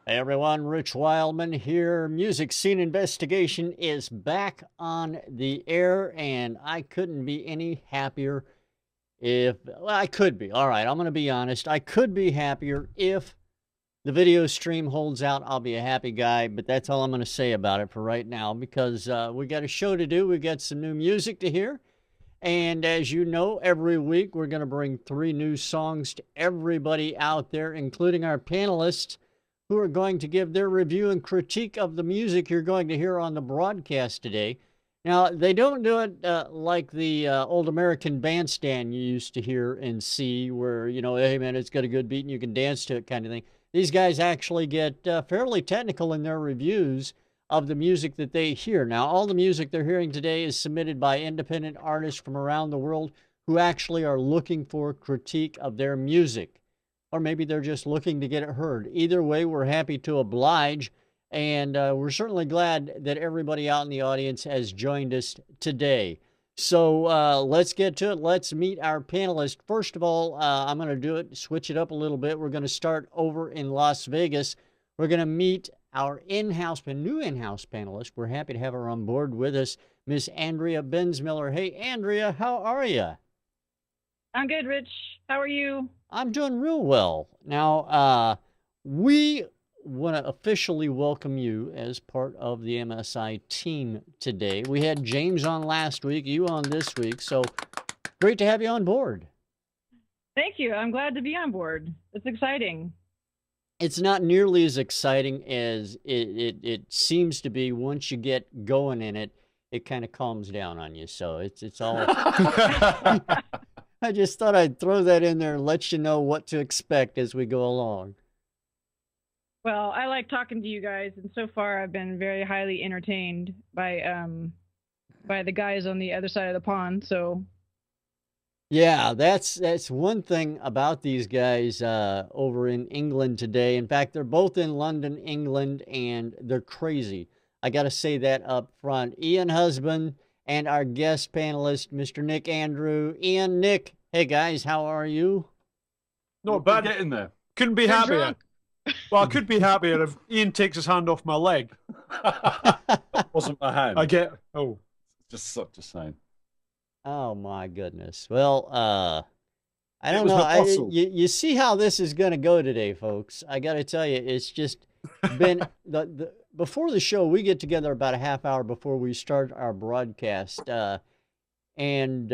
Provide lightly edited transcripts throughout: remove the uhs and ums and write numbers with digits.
Hey everyone, Rich Wildman here. Music Scene Investigation is back on the air, and I couldn't be any happier well, I could be. All right, I'm going to be honest. I could be happier if the video stream holds out. I'll be a happy guy, but that's all I'm going to say about it for right now because we got a show to do. We got some new music to hear. And as you know, every week we're going to bring 3 new songs to everybody out there, including our panelists, who are going to give their review and critique of the music you're going to hear on the broadcast today. Now, they don't do it like the old American bandstand you used to hear and see where, hey, man, it's got a good beat and you can dance to it kind of thing. These guys actually get fairly technical in their reviews of the music that they hear. Now, all the music they're hearing today is submitted by independent artists from around the world who actually are looking for critique of their music. Or maybe they're just looking to get it heard. Either way, we're happy to oblige, and we're certainly glad that everybody out in the audience has joined us today. So let's get to it. Let's meet our panelists. First of all, I'm going to switch it up a little bit. We're going to start over in Las Vegas. We're going to meet our new in-house panelist. We're happy to have her on board with us, Miss Andrea Bensmiller. Hey, Andrea, how are you? I'm good, Rich. How are you? I'm doing real well. Now, we want to officially welcome you as part of the MSI team today. We had James on last week, you on this week, so great to have you on board. Thank you. I'm glad to be on board. It's exciting. It's not nearly as exciting as it seems to be once you get going in it. It kind of calms down on you, so it's all... I just thought I'd throw that in there and let you know what to expect as we go along. Well, I like talking to you guys, and so far I've been very highly entertained by the guys on the other side of the pond. So, yeah, that's one thing about these guys over in England today. In fact, they're both in London, England, and they're crazy. I got to say that up front. Ian Husband and our guest panelist, Mr. Nick Andrew. Ian, Nick, hey guys, how are you? Not bad. Getting there. Couldn't be happier. Well, I could be happier if Ian takes his hand off my leg. That wasn't my hand. Just saying. Oh my goodness. Well, I don't know. You see how this is going to go today, folks. I got to tell you, it's just been before the show, we get together about a half hour before we start our broadcast. And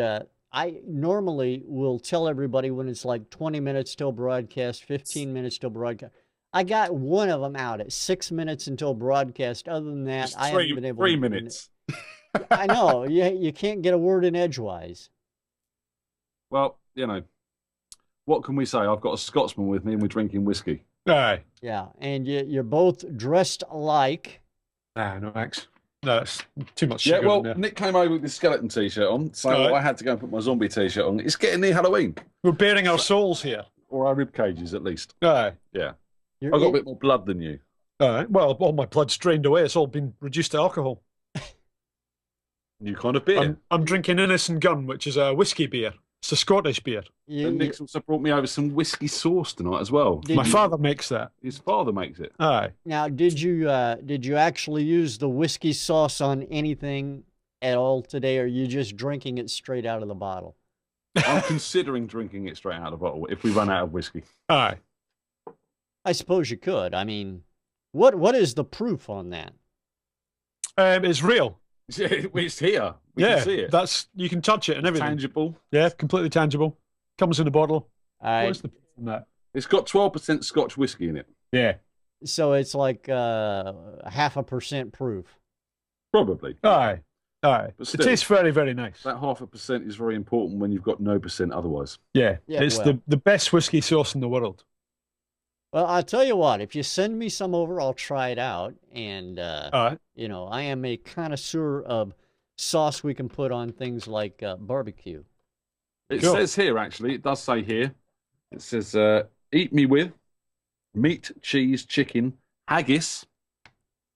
I normally will tell everybody when it's like 20 minutes till broadcast, 15 minutes till broadcast. I got one of them out at 6 minutes until broadcast. Other than that, I haven't been able to. 3 minutes. I know. You can't get a word in edgewise. Well, what can we say? I've got a Scotsman with me and we're drinking whiskey. Aye. Yeah, and you're both dressed alike. No, Max. No, that's too much sugar. Yeah, well, Nick came over with his skeleton t-shirt on, so I had to go and put my zombie t-shirt on. It's getting near Halloween. We're bearing our souls here. Or our rib cages, at least. Aye. Yeah. I've got a bit more blood than you. All right. Well, all my blood's drained away. It's all been reduced to alcohol. New kind of beer. I'm drinking Innocent Gun, which is a whiskey beer. It's a Scottish beer. And Nick's also brought me over some whiskey sauce tonight as well. My father makes that. His father makes it. Aye. Now, did you actually use the whiskey sauce on anything at all today, or are you just drinking it straight out of the bottle? I'm considering drinking it straight out of the bottle if we run out of whiskey. Aye. I suppose you could. I mean, what is the proof on that? It's real. It's here. We can see it. You can touch it and everything. Tangible. Yeah, completely tangible. Comes in a bottle. What's the proof on that? It's got 12% Scotch whiskey in it. Yeah. So it's like 0.5% proof. Probably. Aye. But still, it tastes very, very nice. That 0.5% is very important when you've got no percent otherwise. Yeah. It's the best whiskey sauce in the world. Well, I'll tell you what, if you send me some over, I'll try it out. And, I am a connoisseur of sauce we can put on things like barbecue. It says here, actually, it does say here, it says, eat me with meat, cheese, chicken, haggis,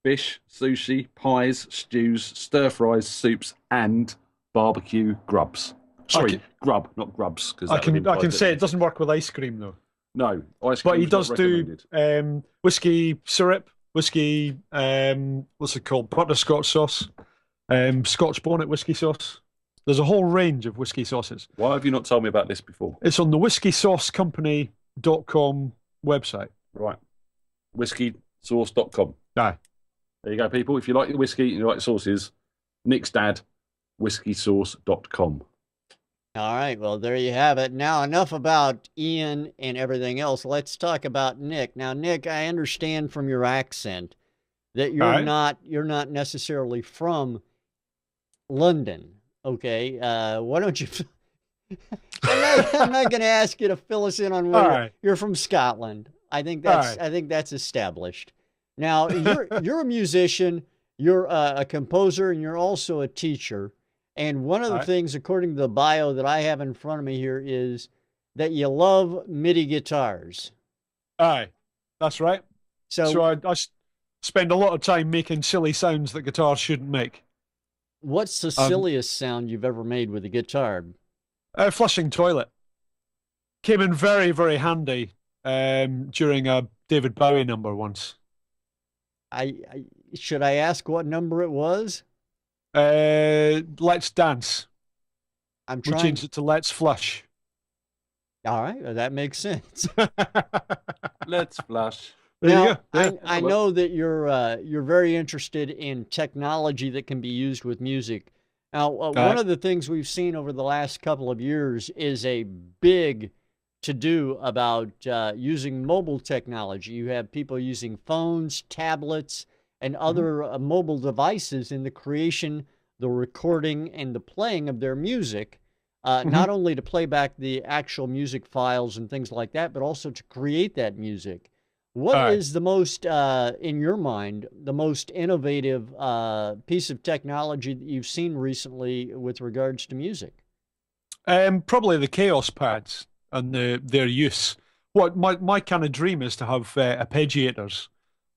fish, sushi, pies, stews, stir-fries, soups, and barbecue grubs. Sorry, grub, not grubs. I can say it doesn't work with ice cream, though. No, ice But cream. he does do whiskey syrup, whiskey, what's it called? Butterscotch sauce, Scotch bonnet whiskey sauce. There's a whole range of whiskey sauces. Why have you not told me about this before? It's on the whiskysaucecompany.com website. Right. Whiskysauce.com. Aye. There you go, people. If you like your whiskey and you like sauces, Nick's dad, whiskysauce.com. All right, well, there you have it. Now, enough about Ian and everything else. Let's talk about Nick. Now, Nick, I understand from your accent that you're not necessarily from London. Okay, why don't you? I'm not going to ask you to fill us in on where you're from. Scotland. I think that's established. Now, you're a musician, you're a composer, and you're also a teacher. And one of the things, according to the bio that I have in front of me here, is that you love MIDI guitars. Aye, that's right. So I spend a lot of time making silly sounds that guitars shouldn't make. What's the silliest sound you've ever made with a guitar? Flushing toilet. Came in very, very handy during a David Bowie number once. Should I ask what number it was? Let's Dance. We changed it to Let's Flush. All right, well, that makes sense. Let's flush. Now, I know that you're very interested in technology that can be used with music. Now, one of the things we've seen over the last couple of years is a big to-do about using mobile technology. You have people using phones, tablets, and other mobile devices in the creation, the recording, and the playing of their music, not only to play back the actual music files and things like that, but also to create that music. What is the most, in your mind, the most innovative piece of technology that you've seen recently with regards to music? Probably the Chaos pads and their use. What my kind of dream is to have arpeggiators.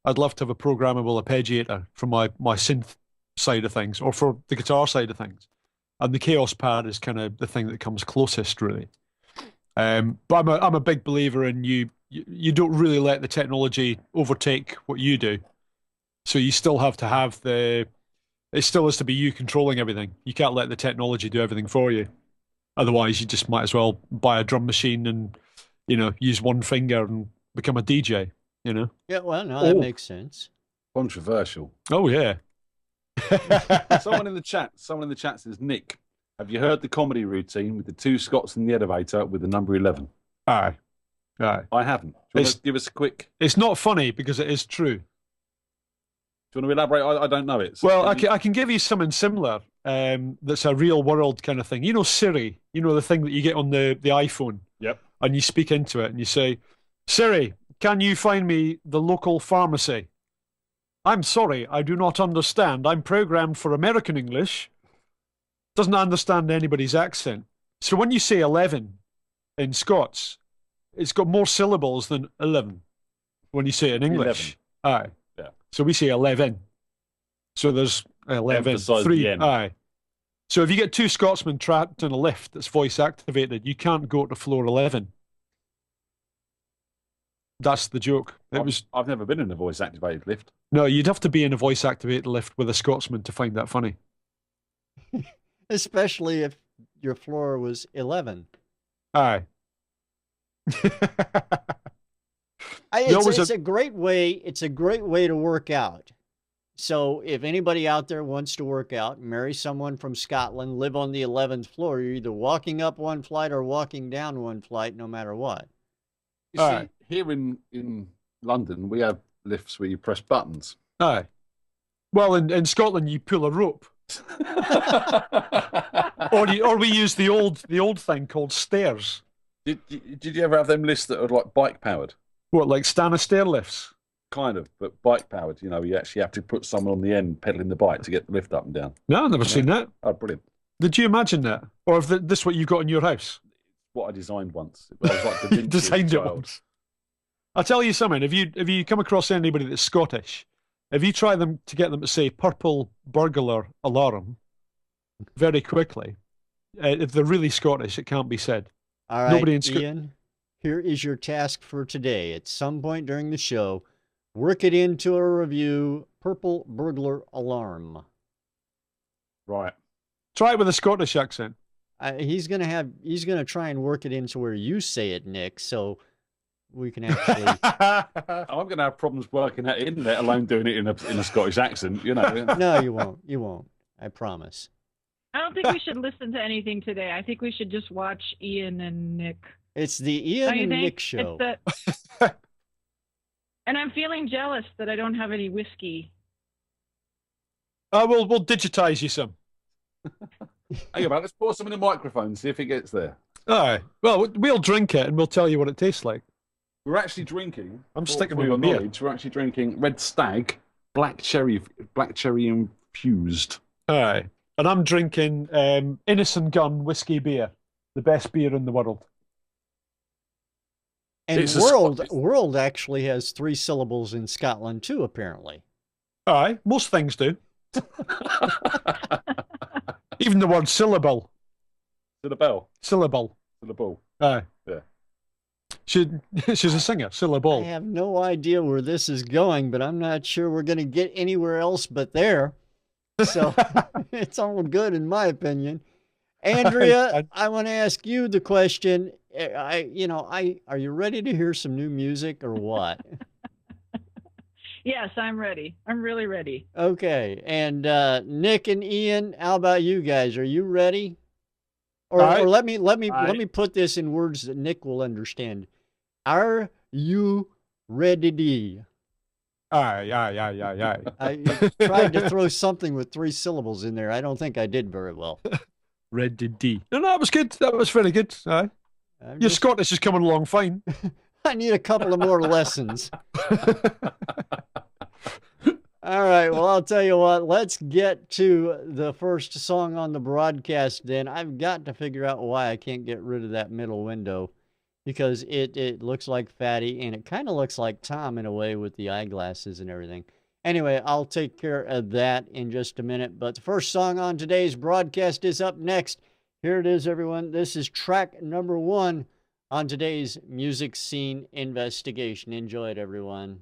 I'd love to have a programmable arpeggiator for my synth side of things, or for the guitar side of things. And the Chaos pad is kind of the thing that comes closest, really. But I'm a big believer in you don't really let the technology overtake what you do. So you still have to have it still has to be you controlling everything. You can't let the technology do everything for you. Otherwise, you just might as well buy a drum machine and, use one finger and become a DJ, Yeah, well, no, that makes sense. Controversial. Oh, yeah. Someone in the chat says, Nick, have you heard the comedy routine with the two Scots in the elevator with the number 11? Aye. I haven't. Do you want to give us a quick... It's not funny because it is true. Do you want to elaborate? I don't know it. So well, I can give you something similar that's a real world kind of thing. Siri, the thing that you get on the iPhone. Yep. And you speak into it and you say, Siri, can you find me the local pharmacy? I'm sorry, I do not understand. I'm programmed for American English. Doesn't understand anybody's accent. So when you say 11 in Scots, it's got more syllables than 11 when you say it in English. 11. Aye. Yeah. So we say 11. So there's 11. Emphasise 3. the N. Aye. So if you get two Scotsmen trapped in a lift that's voice activated, you can't go to floor 11. That's the joke. I've never been in a voice activated lift. No, you'd have to be in a voice activated lift with a Scotsman to find that funny. Especially if your floor was 11. Aye. It's a great way. It's a great way to work out. So if anybody out there wants to work out, marry someone from Scotland, live on the 11th floor, you're either walking up one flight or walking down one flight, no matter what. You see, here in London, we have lifts where you press buttons. Aye. Well, in Scotland, you pull a rope. or we use the old thing called stairs. Did you ever have them lifts that are like bike powered? What, like stand stair lifts? Kind of, but bike powered. You actually have to put someone on the end pedaling the bike to get the lift up and down. No, I've never seen that. Oh, brilliant! Did you imagine that, or is this what you've got in your house? What I designed once. I was like Da Vinci designed it child. once. I'll tell you something. If you come across anybody that's Scottish, if you try to get them to say "purple burglar alarm" very quickly, if they're really Scottish, it can't be said. All right, Ian, here is your task for today. At some point during the show, work it into a review. Purple Burglar Alarm. Right. Try it with a Scottish accent. He's gonna try and work it into where you say it, Nick, so we can actually. I'm going to have problems working that in, let alone doing it in a Scottish accent. You know. No, you won't. You won't. I promise. I don't think we should listen to anything today. I think we should just watch Ian and Nick. It's the Ian and Nick show. And I'm feeling jealous that I don't have any whiskey. We'll digitize you some. Hang about, let's pour some in the microphone, see if it gets there. All right. Well, we'll drink it and we'll tell you what it tastes like. We're actually drinking. I'm sticking for with your beer. knowledge, we're actually drinking Red Stag, black cherry infused. All right. And I'm drinking Innocent Gun whiskey beer, the best beer in the world. And world actually has 3 syllables in Scotland too, apparently. All right. Most things do. Even the word syllable. Syllable. Syllable. Syllable. Aye. Yeah. She's a singer. Syllable. I have no idea where this is going, but I'm not sure we're going to get anywhere else but there. So it's all good in my opinion. Andrea, I want to ask you the question. Are you ready to hear some new music or what? Yes, I'm ready. I'm really ready. Okay. And Nick and Ian, how about you guys? Are you ready? Or let me put this in words that Nick will understand. Are you ready? Aye. I tried to throw something with 3 syllables in there. I don't think I did very well. Ready. No, that was good. That was very good. Aye. Your Scottish is coming along fine. I need a couple of more lessons. All right. Well, I'll tell you what. Let's get to the first song on the broadcast then. I've got to figure out why I can't get rid of that middle window, because it looks like Fatty, and it kind of looks like Tom in a way with the eyeglasses and everything. Anyway, I'll take care of that in just a minute. But the first song on today's broadcast is up next. Here it is, everyone. This is track number 1 on today's Music Scene Investigation. Enjoy it, everyone.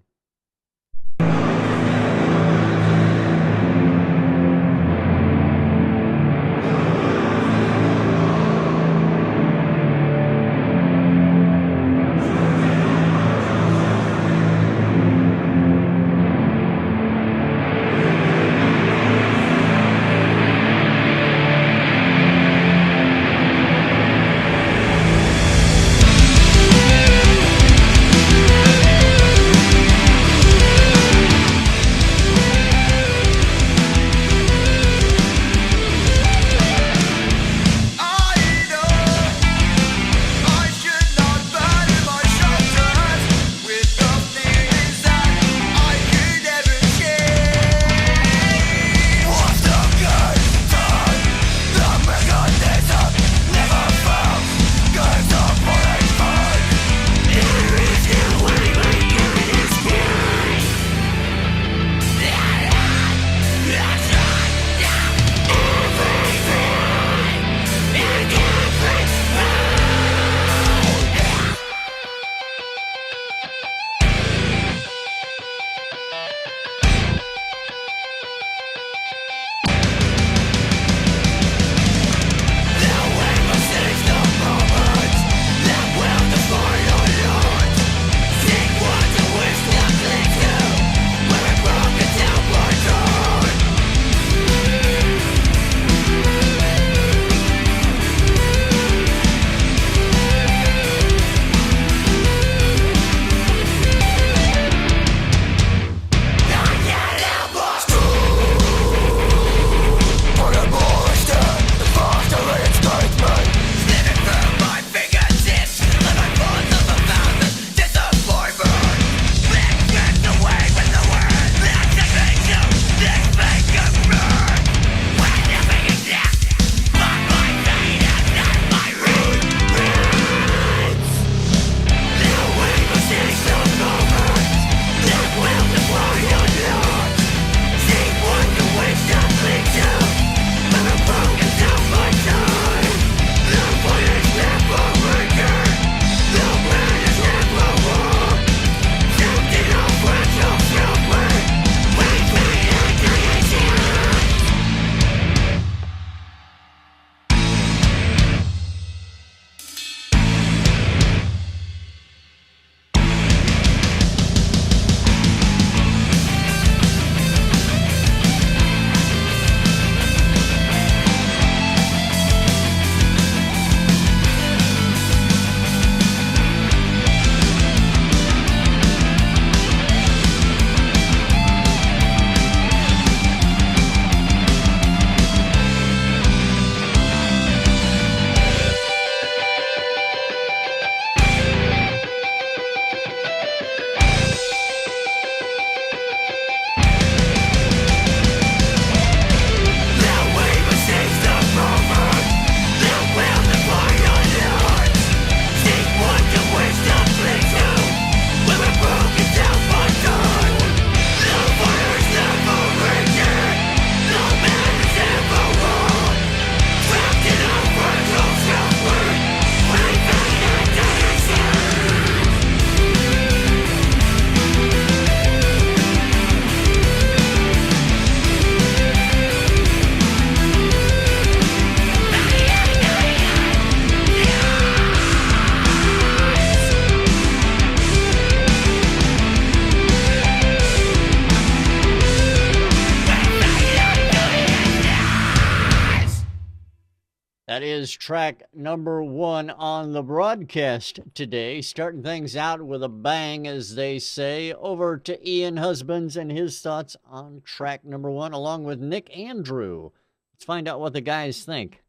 That is track number 1 on the broadcast today. Starting things out with a bang, as they say. Over to Ian Husbands and his thoughts on track number 1, along with Nick Andrew. Let's find out what the guys think.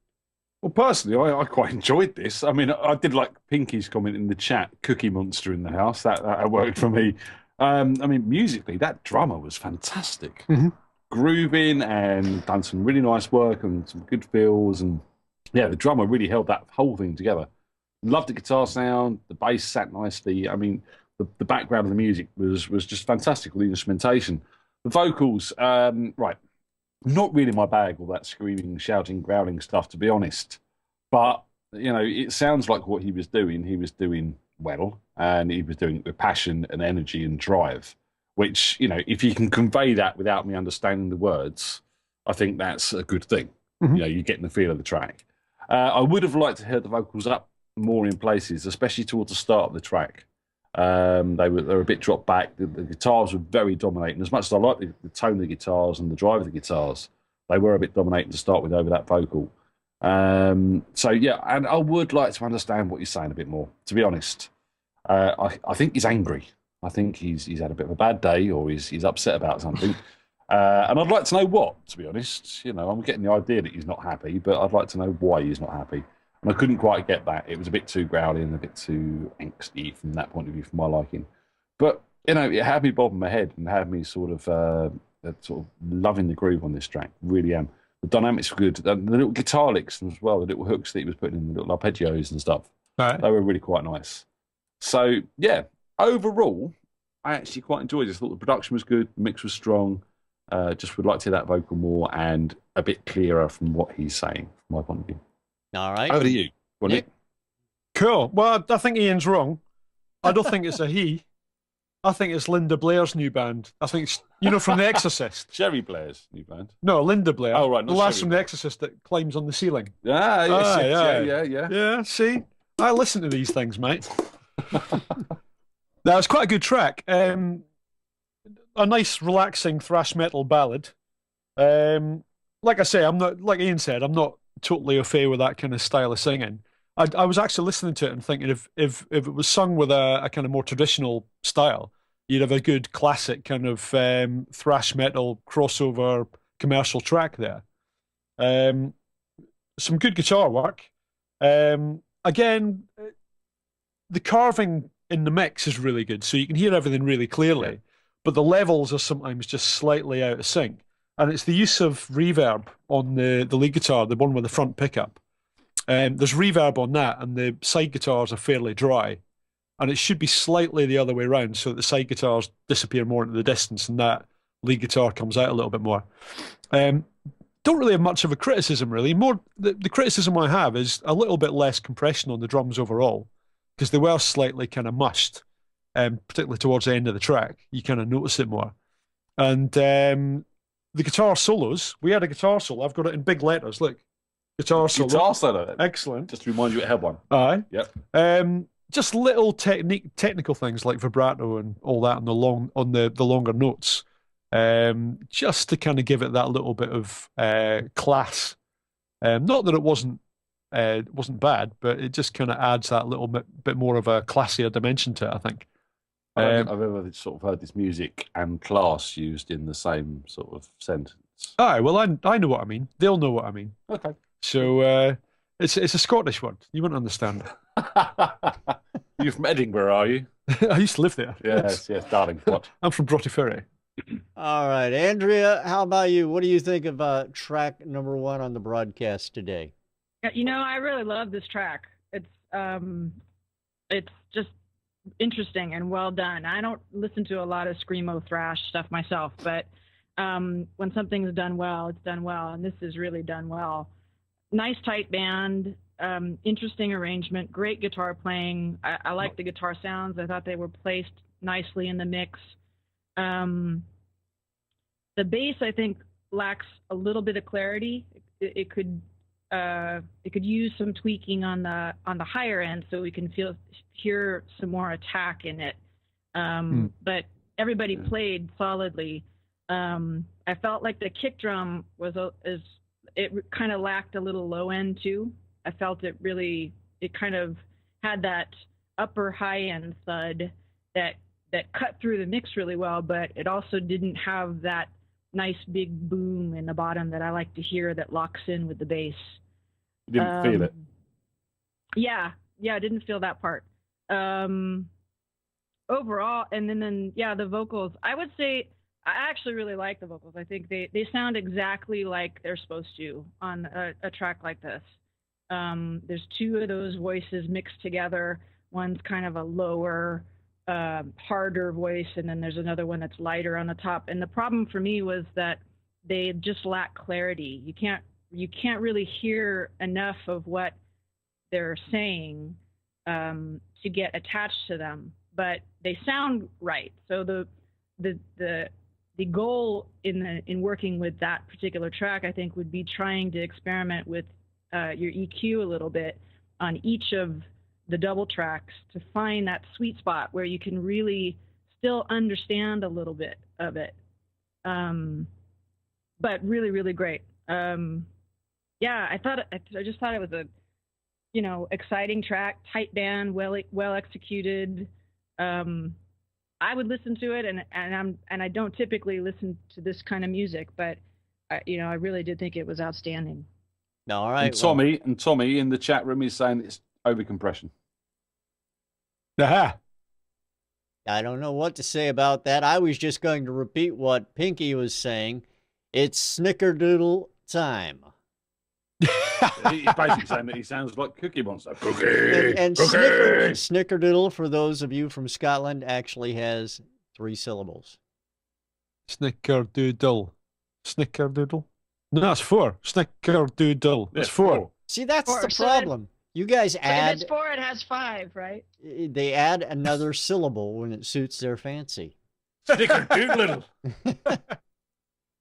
Well, personally, I quite enjoyed this. I mean, I did like Pinky's comment in the chat, Cookie Monster in the house. That worked for me. I mean, musically, that drummer was fantastic. Grooving and done some really nice work and some good fills. And yeah, the drummer really held that whole thing together. Loved the guitar sound. The bass sat nicely. I mean, the background of the music was just fantastic with the instrumentation. The vocals, right. Not really my bag, all that screaming, shouting, growling stuff, to be honest. But, you know, it sounds like what he was doing well, and he was doing it with passion and energy and drive, which, you know, if you can convey that without me understanding the words, I think that's a good thing. You know, you're getting the feel of the track. I would have liked to hear the vocals up more in places, especially towards the start of the track. They were a bit dropped back. The guitars were very dominating. As much as I like the tone of the guitars and the drive of the guitars, they were a bit dominating to start with over that vocal. So yeah, and I would like to understand what he's saying a bit more. To be honest, I think he's angry. I think he's had a bit of a bad day, or he's upset about something. And I'd like to know what. To be honest, you know, I'm getting the idea that he's not happy, but I'd like to know why he's not happy. And I couldn't quite get that. It was a bit too growly and a bit too angsty from that point of view, for my liking. But, you know, it had me bobbing my head and had me sort of loving the groove on this track. Really am. The dynamics were good. The little guitar licks as well, the little hooks that he was putting in, the little arpeggios and stuff. Right. They were really quite nice. So, yeah, overall, I actually quite enjoyed this. I thought the production was good, the mix was strong. Just would like to hear that vocal more and a bit clearer from what he's saying, from my point of view. All right. Over to you, Nick. Cool. Well, I think Ian's wrong. I don't think it's a he. I think it's Linda Blair's new band. I think it's, you know, from The Exorcist. Sherry Blair's new band. No, Linda Blair. Oh, right. The lass from The Exorcist that climbs on the ceiling. Ah, yes, yeah. Yeah, see? I listen to these things, mate. Now, it's quite a good track. A nice, relaxing thrash metal ballad. Like I say, I'm not, like Ian said, I'm not totally au fait with that kind of style of singing. I was actually listening to it and thinking if it was sung with a kind of more traditional style, you'd have a good classic kind of thrash metal crossover commercial track there. Some good guitar work. Again, the carving in the mix is really good, so you can hear everything really clearly, but the levels are sometimes just slightly out of sync. And it's the use of reverb on the lead guitar, the one with the front pickup. There's reverb on that, and the side guitars are fairly dry. And it should be slightly the other way around, so that the side guitars disappear more into the distance, and that lead guitar comes out a little bit more. Don't really have much of a criticism, really. More the criticism I have is a little bit less compression on the drums overall, because they were slightly kind of mushed, particularly towards the end of the track. You kind of notice it more. And the guitar solos, we had a guitar solo. I've got it in big letters. Look, guitar solo. Guitar solo. Excellent. Just to remind you, it had one. Aye. Yep. Just little technical things like vibrato and all that on the longer notes, just to kind of give it that little bit of class. Not that it wasn't bad, but it just kind of adds that little bit more of a classier dimension to it, I think. I don't think I've ever sort of heard this music and class used in the same sort of sentence. Aye, well, I know what I mean. They'll know what I mean. Okay. So it's a Scottish word. You wouldn't understand. You're from Edinburgh, are you? I used to live there. Yes, darling. What? I'm from Broughty Ferry. All right, Andrea, how about you? What do you think of track number 1 on the broadcast today? You know, I really love this track. It's just interesting and well done. I don't listen to a lot of screamo thrash stuff myself, but when something's done well, it's done well, and this is really done well. Nice tight band, interesting arrangement, great guitar playing. I like the guitar sounds. I thought they were placed nicely in the mix. The bass, I think, lacks a little bit of clarity. It could use some tweaking on the higher end, so we can hear some more attack in it. But everybody played solidly. I felt like the kick drum it kind of lacked a little low end too. I felt it kind of had that upper high end thud that cut through the mix really well, but it also didn't have that nice big boom in the bottom that I like to hear that locks in with the bass. You didn't feel it? Yeah, I didn't feel that part. Overall, and then the vocals, I would say I actually really like the vocals. I think they sound exactly like they're supposed to on a track like this. There's two of those voices mixed together. One's kind of a lower, harder voice, and then there's another one that's lighter on the top. And the problem for me was that they just lack clarity. You can't really hear enough of what they're saying to get attached to them, but they sound right. So the goal in working with that particular track, I think, would be trying to experiment with your EQ a little bit on each of the double tracks to find that sweet spot where you can really still understand a little bit of it. But really, really great. I just thought it was a, exciting track, tight band, well executed. I would listen to it, and I don't typically listen to this kind of music, but I really did think it was outstanding. All right. And Tommy in the chat room is saying it's overcompression. Aha. I don't know what to say about that. I was just going to repeat what Pinky was saying. It's snickerdoodle time. He's basically saying that he sounds like Cookie Monster. Cookie! And Cookie! snickerdoodle, for those of you from Scotland, actually has 3 syllables. Snickerdoodle. Snickerdoodle? No, that's 4. Snickerdoodle. That's 4. See, that's 4. the problem. You guys add... If it's 4, it has 5, right? They add another syllable when it suits their fancy. Snickerdoodle!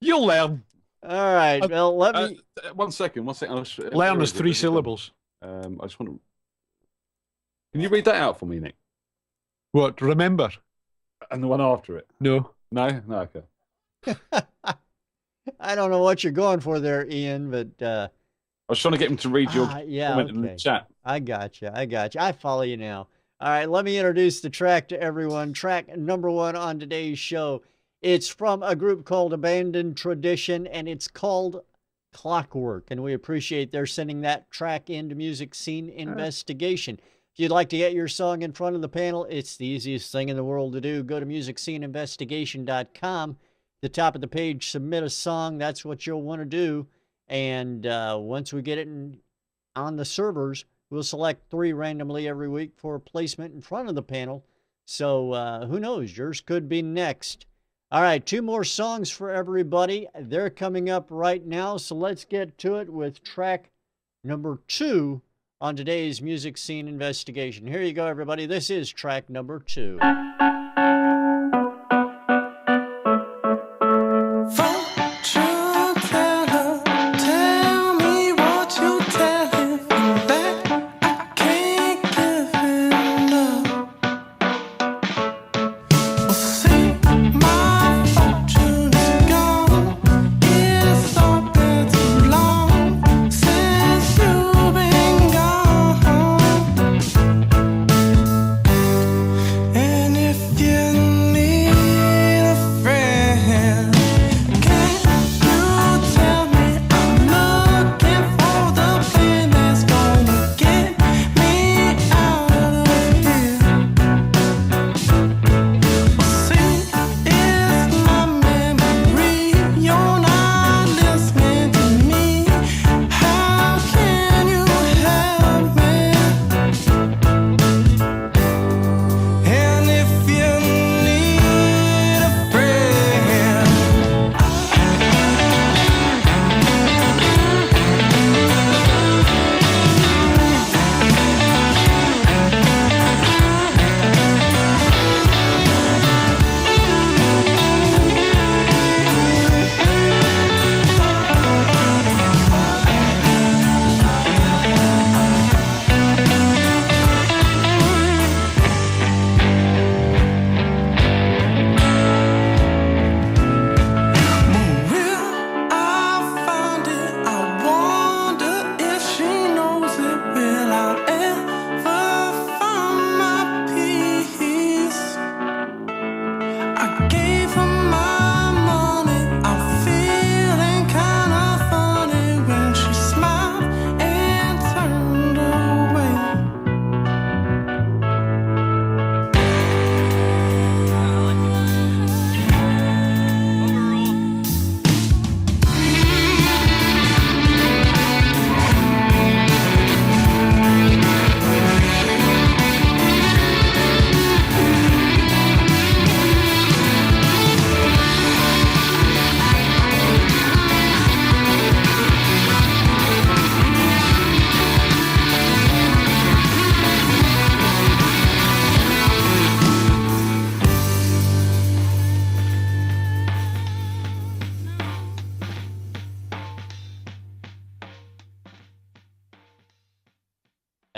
You'll learn. All right, well, let me... One second. Learn is 3 syllables. I just want to... Can you read that out for me, Nick? What, remember? And the one after it? No. No? No, okay. I don't know what you're going for there, Ian, but... I was trying to get him to read your comment in the chat. I got you. I follow you now. All right, let me introduce the track to everyone. Track number 1 on today's show. It's from a group called Abandoned Tradition, and it's called Clockwork. And we appreciate their sending that track into Music Scene Investigation. If you'd like to get your song in front of the panel, it's the easiest thing in the world to do. Go to MusicSceneInvestigation.com. The top of the page, submit a song. That's what you'll want to do. And once we get it on the servers, we'll select 3 randomly every week for placement in front of the panel. So who knows? Yours could be next. All right, 2 more songs for everybody. They're coming up right now, so let's get to it with track number 2 on today's Music Scene Investigation. Here you go, everybody. This is track number 2. And if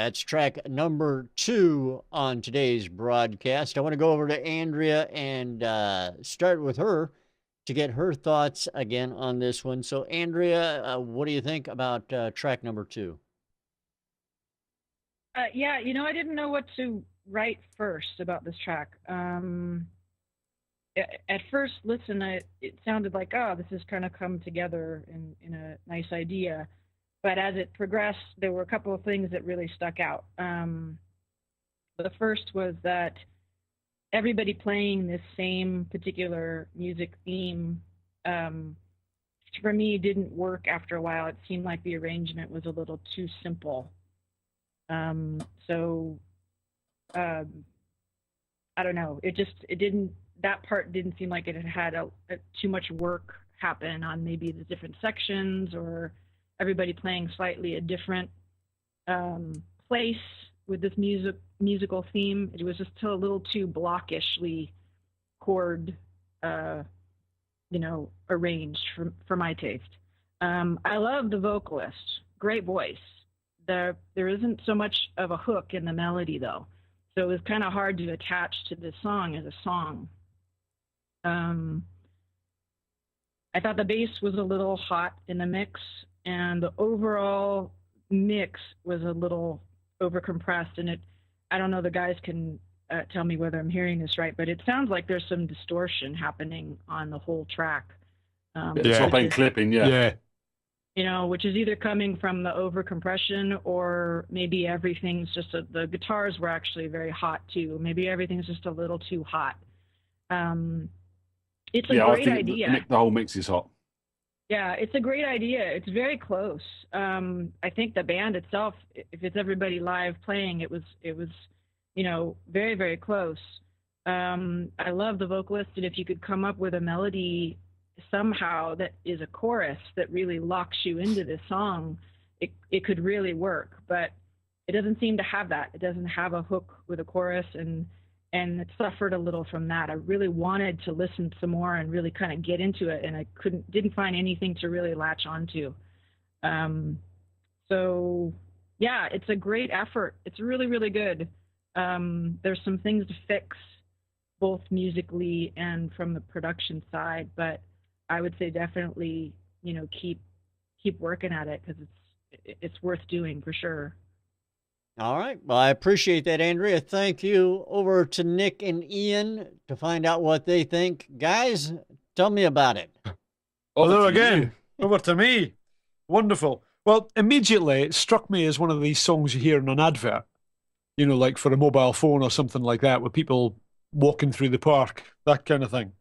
That's track number 2 on today's broadcast. I want to go over to Andrea and start with her to get her thoughts again on this one. So, Andrea, what do you think about track number 2? Yeah, I didn't know what to write first about this track. At first listen, it sounded like, oh, this has kind of come together in a nice idea. But as it progressed, there were a couple of things that really stuck out. The first was that everybody playing this same particular music theme, for me, didn't work after a while. It seemed like the arrangement was a little too simple. I don't know. That part didn't seem like it had too much work happen on maybe the different sections, or everybody playing slightly a different place with this musical theme. It was just a little too blockishly chord, arranged for my taste. I love the vocalist. Great voice. There isn't so much of a hook in the melody, though. So it was kind of hard to attach to this song as a song. I thought the bass was a little hot in the mix, and the overall mix was a little overcompressed. And I don't know, the guys can tell me whether I'm hearing this right, but it sounds like there's some distortion happening on the whole track. Top end clipping, yeah. Which is either coming from the overcompression, or maybe everything's just the guitars were actually very hot too. Maybe everything's just a little too hot. It's a great idea. The whole mix is hot. Yeah, it's a great idea. It's very close. I think the band itself, if it's everybody live playing, it was very, very close. I love the vocalist, and if you could come up with a melody somehow that is a chorus that really locks you into this song, it could really work. But it doesn't seem to have that. It doesn't have a hook with a chorus, and it suffered a little from that. I really wanted to listen some more and really kind of get into it, and I didn't find anything to really latch onto. So yeah, it's a great effort. It's really, really good. There's some things to fix, both musically and from the production side, but I would say definitely, keep working at it, because it's worth doing for sure. All right. Well, I appreciate that, Andrea. Thank you. Over to Nick and Ian to find out what they think. Guys, tell me about it. Hello again. Over to me. Wonderful. Well, immediately it struck me as one of these songs you hear in an advert, like for a mobile phone or something like that, with people walking through the park, that kind of thing.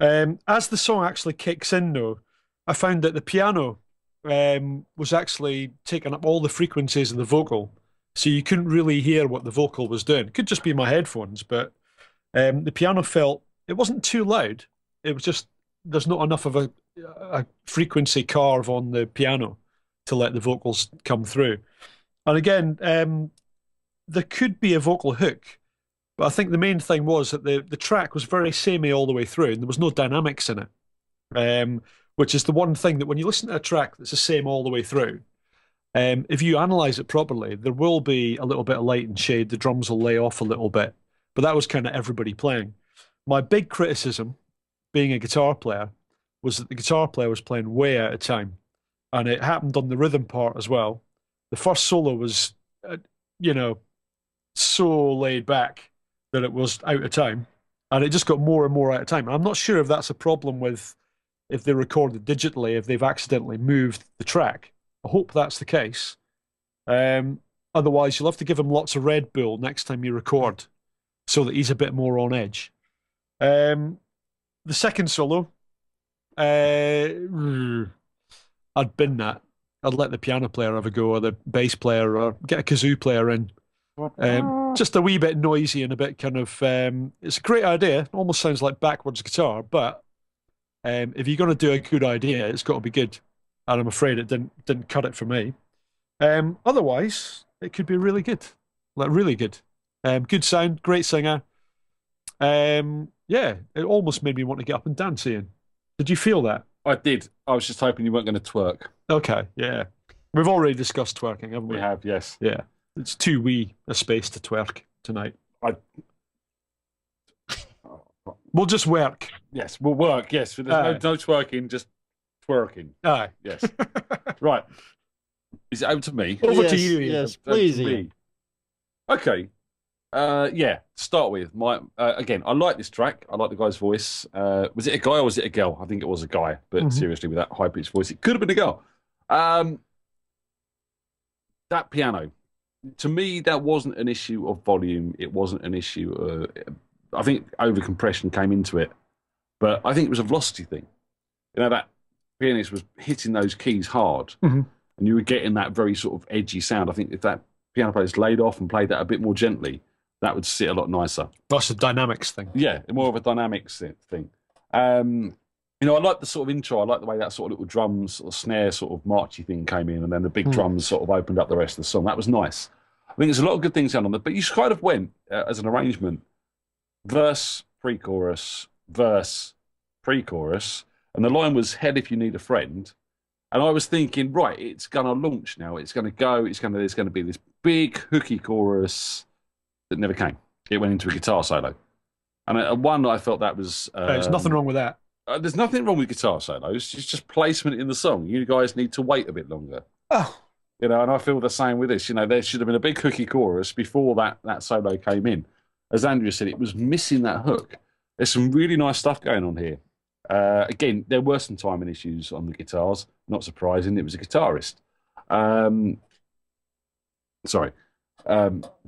As the song actually kicks in, though, I found that the piano was actually taking up all the frequencies of the vocal, so you couldn't really hear what the vocal was doing. It could just be my headphones, but the piano it wasn't too loud. It was just, there's not enough of a frequency carve on the piano to let the vocals come through. And again, there could be a vocal hook, but I think the main thing was that the track was very samey all the way through, and there was no dynamics in it, which is the one thing that when you listen to a track that's the same all the way through, if you analyze it properly, there will be a little bit of light and shade. The drums will lay off a little bit, but that was kind of everybody playing. My big criticism, being a guitar player, was that the guitar player was playing way out of time, and it happened on the rhythm part as well. The first solo was, so laid back that it was out of time, and it just got more and more out of time. And I'm not sure if that's a problem with if they recorded digitally, if they've accidentally moved the track. I hope that's the case. Otherwise, you'll have to give him lots of Red Bull next time you record, so that he's a bit more on edge. The second solo, I'd bin that. I'd let the piano player have a go, or the bass player, or get a kazoo player in. Just a wee bit noisy and a bit kind of. It's a great idea. Almost sounds like backwards guitar, but if you're going to do a good idea, it's got to be good. And I'm afraid it didn't cut it for me. Otherwise, it could be really good, like really good. Good sound, great singer. Yeah, it almost made me want to get up and dance, Ian. Did you feel that? I did. I was just hoping you weren't going to twerk. Okay, yeah. We've already discussed twerking, haven't we? We have, yes. Yeah. It's too wee a space to twerk tonight. We'll just work. Yes, we'll work. Yes, there's no twerking, just twerking. Aye. Yes. Right. Is it over to me? Over to you, Ian. Yes, please, Over to Ian. me. Okay. Start with my again. I like this track. I like the guy's voice. Was it a guy or was it a girl? I think it was a guy. But seriously, with that high pitched voice, it could have been a girl. That piano, to me, that wasn't an issue of volume. It wasn't an issue. I think over compression came into it, but I think it was a velocity thing. You know, that pianist was hitting those keys hard, and you were getting that very sort of edgy sound. I think if that piano player's laid off and played that a bit more gently, that would sit a lot nicer. That's a dynamics thing. Yeah, more of a dynamics thing. You know, I like the sort of intro. I like the way that sort of little drums, sort of snare, sort of marchy thing came in, and then the big drums sort of opened up the rest of the song. That was nice. I think there's a lot of good things going on there, but you kind of went as an arrangement: verse, pre-chorus, verse, pre-chorus, and the line was "Head if you need a friend." And I was thinking, right, it's going to launch now. It's going to go. There's going to be this big hooky chorus that never came. It went into a guitar solo, and I felt that was. There's nothing wrong with that. There's nothing wrong with guitar solos. It's just placement in the song. You guys need to wait a bit longer. Oh. You know, and I feel the same with this. You know, there should have been a big hooky chorus before that solo came in. As Andrea said, it was missing that hook. There's some really nice stuff going on here. Again, there were some timing issues on the guitars. Not surprising. It was a guitarist.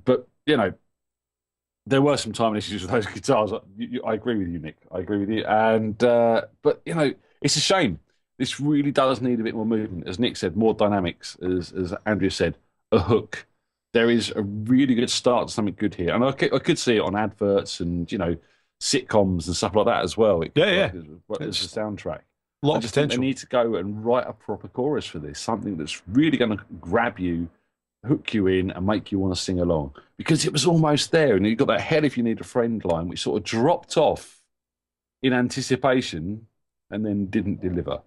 But, you know, there were some timing issues with those guitars. I agree with you, Nick. I agree with you. And but, you know, it's a shame. This really does need a bit more movement. As Nick said, more dynamics. As Andrea said, a hook. There is a really good start to something good here. And I could see it on adverts and, you know, sitcoms and stuff like that as well. As a soundtrack. A lot of potential. They need to go and write a proper chorus for this. Something that's really going to grab you, hook you in and make you want to sing along, because it was almost there. And you got that "head if you need a friend" line, which sort of dropped off in anticipation and then didn't deliver.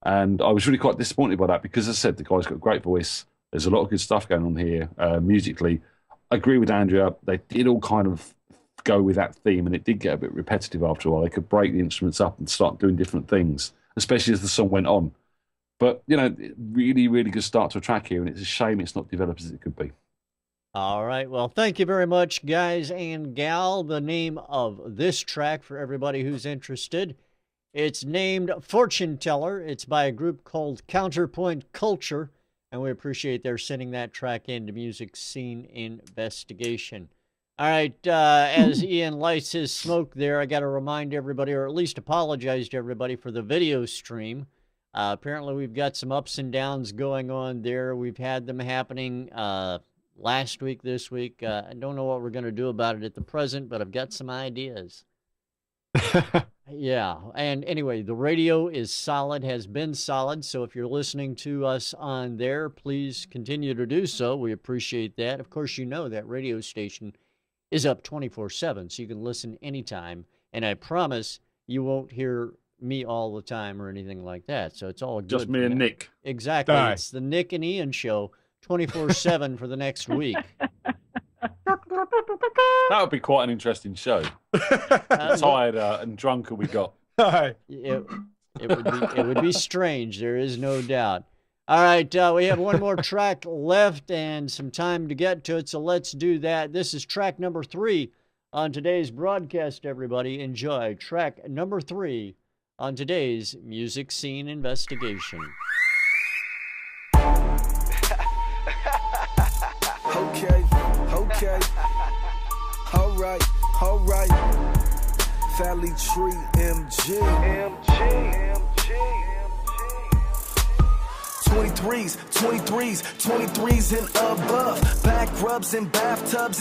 And I was really quite disappointed by that, because as I said, the guy's got a great voice. There's a lot of good stuff going on here musically. I agree with Andrea. They did all kind of go with that theme, and it did get a bit repetitive after a while. They could break the instruments up and start doing different things, especially as the song went on. But, you know, really, really good start to a track here, and it's a shame it's not developed as it could be. All right. Well, thank you very much, guys and gal. The name of this track, for everybody who's interested, it's named Fortune Teller. It's by a group called Counterpoint Culture, and we appreciate their sending that track into Music Scene Investigation. All right. As Ian lights his smoke there, I got to remind everybody, or at least apologize to everybody, for the video stream. Apparently, we've got some ups and downs going on there. We've had them happening last week, this week. I don't know what we're going to do about it at the present, but I've got some ideas. Yeah. And anyway, the radio is solid, has been solid. So if you're listening to us on there, please continue to do so. We appreciate that. Of course, you know that radio station is up 24/7, so you can listen anytime. And I promise you won't hear me all the time or anything like that. So it's all good. Just me and Nick. Exactly. Aye. It's the Nick and Ian show 24/7 for the next week. That would be quite an interesting show. Tired and drunk we got. It would be strange. There is no doubt. All right, we have one more track left and some time to get to it, so let's do that. This is track number 3 on today's broadcast, everybody. Enjoy track number 3 on today's Music Scene Investigation. Okay. All right. Valley Tree MG. 23s and above. Back rubs in bathtubs,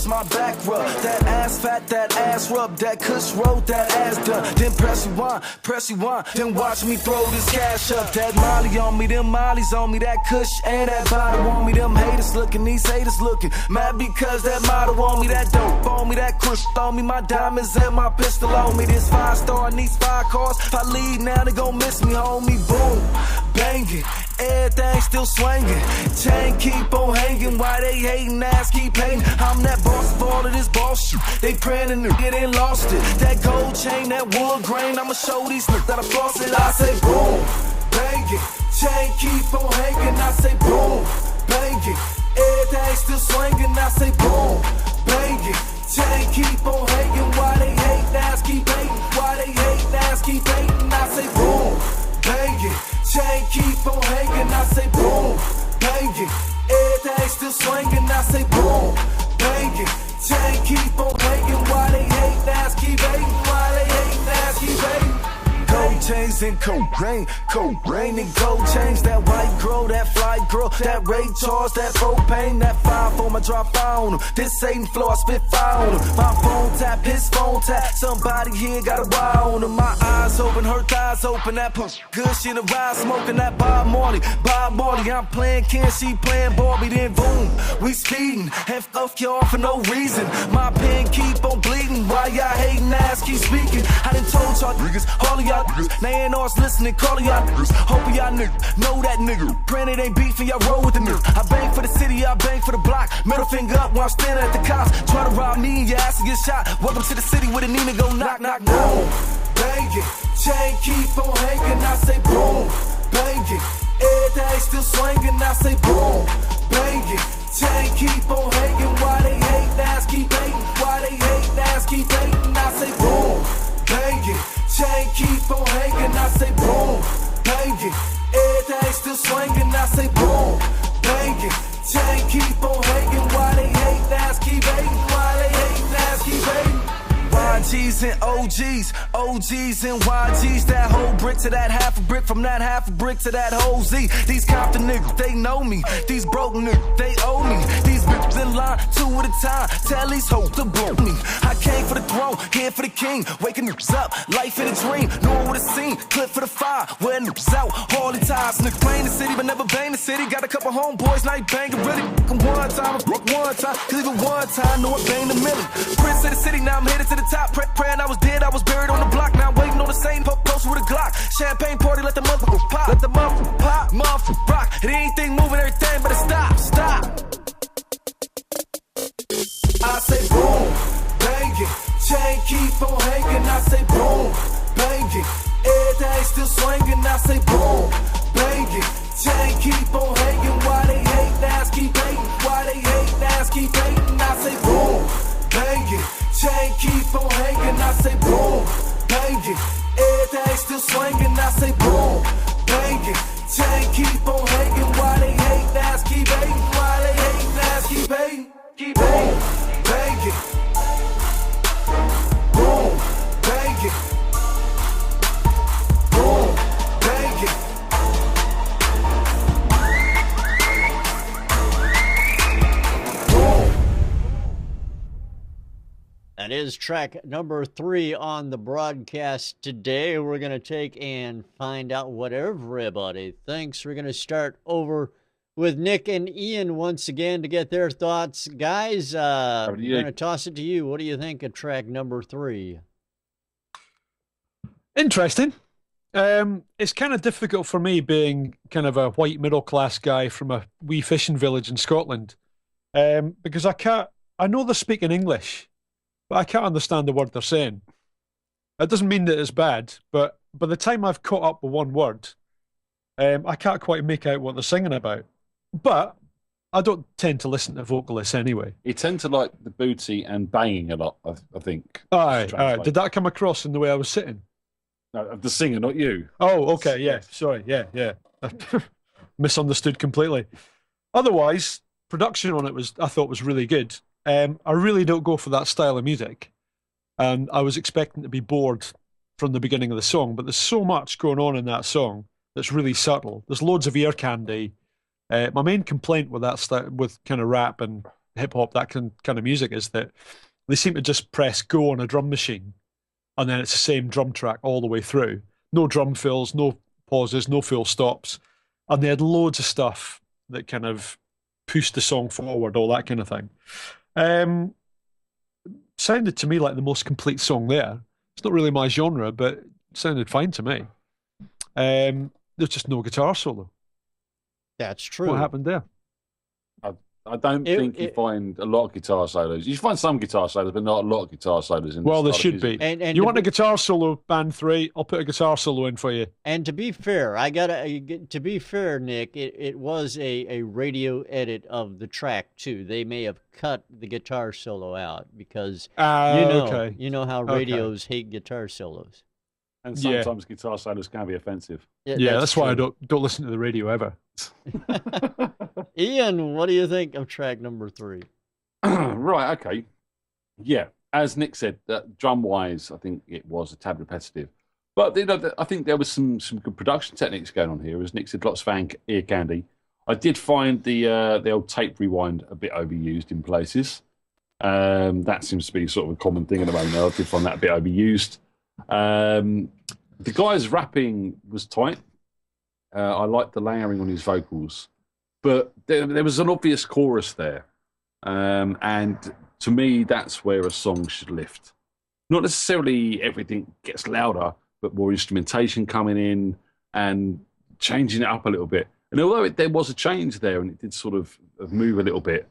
my back rub. That ass fat, that ass rub, that cush roll, that ass done. Then press rewind, then watch me throw this cash up. That molly on me, them mollies on me, that cush and that bottle on me. Them haters looking, these haters looking. Mad because that model on me, that dope on me, that crush on me. My diamonds and my pistol on me. This 5-star needs 5 cars. If I leave now, they gon' miss me, homie. Boom, bangin'. Everything still swinging. Chain keep on hanging. Why they hating? Ass keep hating. I'm that boss of all of this bullshit. They praying and it ain't lost it. That gold chain, that wood grain. I'ma show these niggas that I floss it. I say boom, bang it. Chain keep on hanging. I say boom, bang it. Everything still swinging. I say boom, bang it. Chain keep on hanging. Why they hate? Ass keep hating. Why they hate? Ass keep hating. I say boom, bang it. Chain keep on hanging, I say boom, bang it. Everything still swinging, I say boom, bang it. Chain keep on hanging, why they hate, ass keep hating, why they hate, ass keep hating. Gold chains and cold rain and gold chains. That white girl, that fly girl, that Ray Charles, that propane, that 5 for my drop on him. This Satan flow, I spit fire on him. My phone tap, his phone tap. Somebody here got a wire on him. My eyes open, her thighs open. That push, good shit around, smoking that Bob Marley. I'm playing Ken, she playing Barbie. Then boom, we speeding and fuck y'all for no reason. My pen keep on bleeding. Why y'all hating ass keep speaking? I done told y'all niggas, all of y'all niggas. Now ain't ours listening, calling y'all niggas. Hope y'all niggas know that nigga. Granted ain't beefing, y'all roll with the niggas. I bang for the city, I bang for the block. Middle finger up when I'm standing at the cops. Try to rob me and your ass to get shot. Welcome to the city where the Nina go knock, knock, boom. Bang it, chain keep on hanging, I say boom. Bang it, everything still swinging, I say boom. Bang it, chain keep on hanging. Why they hate, ass keep hating. Why they hate, ass keep hating. I say boom. Bang it, chain keep on hanging, I say boom, bang it. Everything still swinging, I say boom, bang it. Chain keep on hanging, why they hate, ass keep hating, why they hate, ass keep hating. YGs and OGs, OGs and YGs, that whole brick to that half a brick, from that half a brick to that whole Z. These Compton niggas, they know me. These broke niggas, they owe me. These bitches in line, 2 at a time. Tell these hoes to blow me. I came for the throne, here for the king. Waking niggas up, life in a dream. Knowing what it's seen, clip for the fire. Wear niggas out, Harley ties. Niggas playing the city, but never bang the city. Got a couple homeboys, night banging, really fucking one time. I broke one time, cause even one time, know I banged a million. Prince of the city, now I'm headed to the top. Praying I was dead, I was buried on the block. Now I'm waiting on the same post with a Glock. Champagne party, let the motherfucker pop. Let the motherfucker pop, motherfucker rock. It ain't anything moving, everything, but it stop. I say boom, bang it. Chain keep on hanging, I say boom, bang it. Everything still swinging, I say boom, bang it. Chain keep on hanging, why they hate, ass keep hating. Why they hate, ass keep hating. I say boom, bang it. Chain keep on hanging, I say boom, bang it. Everything still swinging, I say boom, bang it. Chain keep on hanging, why they hate, ass keep hating. Why they hate, ass keep hating. Keep hating, bang it. Boom, bang it. Boom, bang it. That is track number 3 on the broadcast today. We're going to take and find out what everybody thinks. We're going to start over with Nick and Ian once again to get their thoughts. Guys, I'm going to toss it to you. What do you think of track number 3? Interesting. It's kind of difficult for me being kind of a white middle-class guy from a wee fishing village in Scotland, because I know they're speaking English, but I can't understand the word they're saying. It doesn't mean that it's bad, but by the time I've caught up with one word, I can't quite make out what they're singing about. But I don't tend to listen to vocalists anyway. You tend to like the booty and banging a lot, I think. Aye. Did that come across in the way I was sitting? No, the singer, not you. Oh, okay, yeah. Sorry, yeah. Misunderstood completely. Otherwise, production on it I thought was really good. I really don't go for that style of music, and I was expecting to be bored from the beginning of the song, but there's so much going on in that song that's really subtle. There's loads of ear candy. My main complaint with that style, with kind of rap and hip hop, that kind of music, is that they seem to just press go on a drum machine, and then it's the same drum track all the way through. No drum fills, no pauses, no full stops, and they had loads of stuff that kind of pushed the song forward, all that kind of thing. Sounded to me like the most complete song there. It's not really my genre, but it sounded fine to me. There's just no guitar solo. That's true. What happened there? I don't think you find a lot of guitar solos. You find some guitar solos, but not a lot of guitar solos. Well, there should be. And you want a guitar solo, band 3? I'll put a guitar solo in for you. And to be fair, to be fair, Nick, it was a radio edit of the track too. They may have cut the guitar solo out because you know how radios hate guitar solos. And sometimes guitar solos can be offensive. Yeah, that's why I don't listen to the radio ever. Ian, what do you think of track number 3? Right, okay. Yeah, as Nick said, drum-wise, I think it was a tad repetitive. But I think there was some good production techniques going on here. As Nick said, lots of ear candy. I did find the old tape rewind a bit overused in places. That seems to be sort of a common thing at the moment. I did find that a bit overused. The guy's rapping was tight. I liked the layering on his vocals, but there was an obvious chorus there, and to me, that's where a song should lift. Not necessarily everything gets louder, but more instrumentation coming in and changing it up a little bit. And although there was a change there, and it did sort of move a little bit,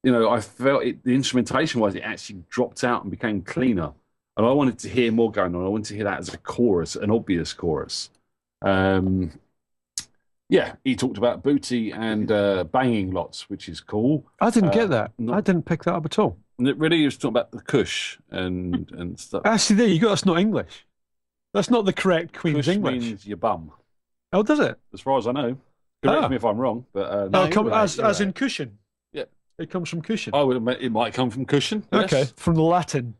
I felt the instrumentation-wise, it actually dropped out and became cleaner. And I wanted to hear more going on. I wanted to hear that as a chorus, an obvious chorus. Yeah, he talked about booty and banging lots, which is cool. I didn't get that. I didn't pick that up at all. Really, he was talking about the cush and stuff. Actually, there you go. That's not English. That's not the correct Queen's Cush English. Means your bum. Oh, does it? As far as I know. Correct me if I'm wrong. But as in cushion. Yeah. It comes from cushion. Oh, it might come from cushion. Yes. Okay, from the Latin.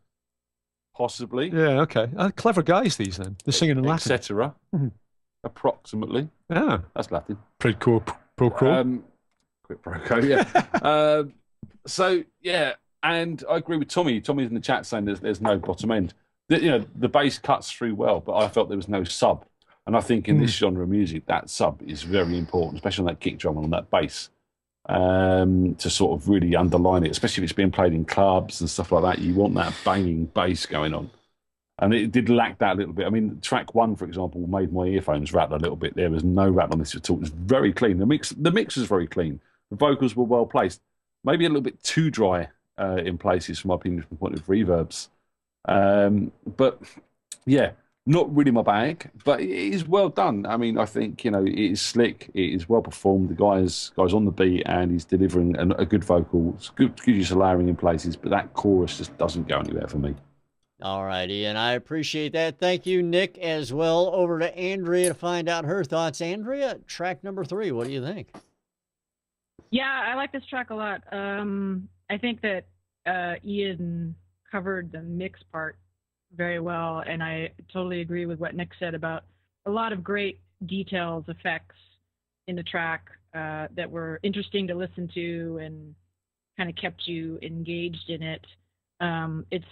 Possibly. Yeah, okay. Clever guys, these then. They're singing in Latin. Etc. Approximately. Yeah. That's Latin. Pretty cool. Quid pro quo, yeah. So, yeah, and I agree with Tommy. Tommy's in the chat saying there's no bottom end. The bass cuts through well, but I felt there was no sub. And I think in this genre of music, that sub is very important, especially on that kick drum and on that bass, to sort of really underline it, especially if it's being played in clubs and stuff like that. You want that banging bass going on. And it did lack that a little bit. I mean, track 1, for example, made my earphones rattle a little bit. There was no rattle on this at all. It was very clean. The mix was very clean. The vocals were well placed. Maybe a little bit too dry in places, from my opinion, from the point of reverbs. But yeah, not really my bag. But it is well done. I mean, I think it is slick. It is well performed. The guy's on the beat and he's delivering a good vocal. It's good use of layering in places. But that chorus just doesn't go anywhere for me. All right, Ian, I appreciate that. Thank you, Nick, as well. Over to Andrea to find out her thoughts. Andrea, track number 3, what do you think? Yeah, I like this track a lot. I think that Ian covered the mix part very well, and I totally agree with what Nick said about a lot of great details, effects in the track that were interesting to listen to and kind of kept you engaged in it. It's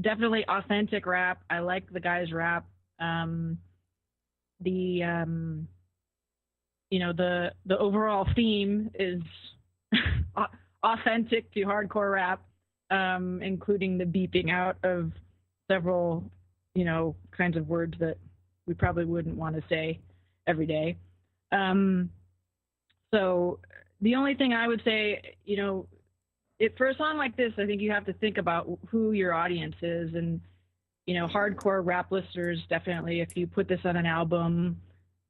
definitely authentic rap. I like the guy's rap. The overall theme is authentic to hardcore rap, including the beeping out of several, kinds of words that we probably wouldn't want to say every day. So the only thing I would say, for a song like this, I think you have to think about who your audience is. And, hardcore rap listeners, definitely, if you put this on an album,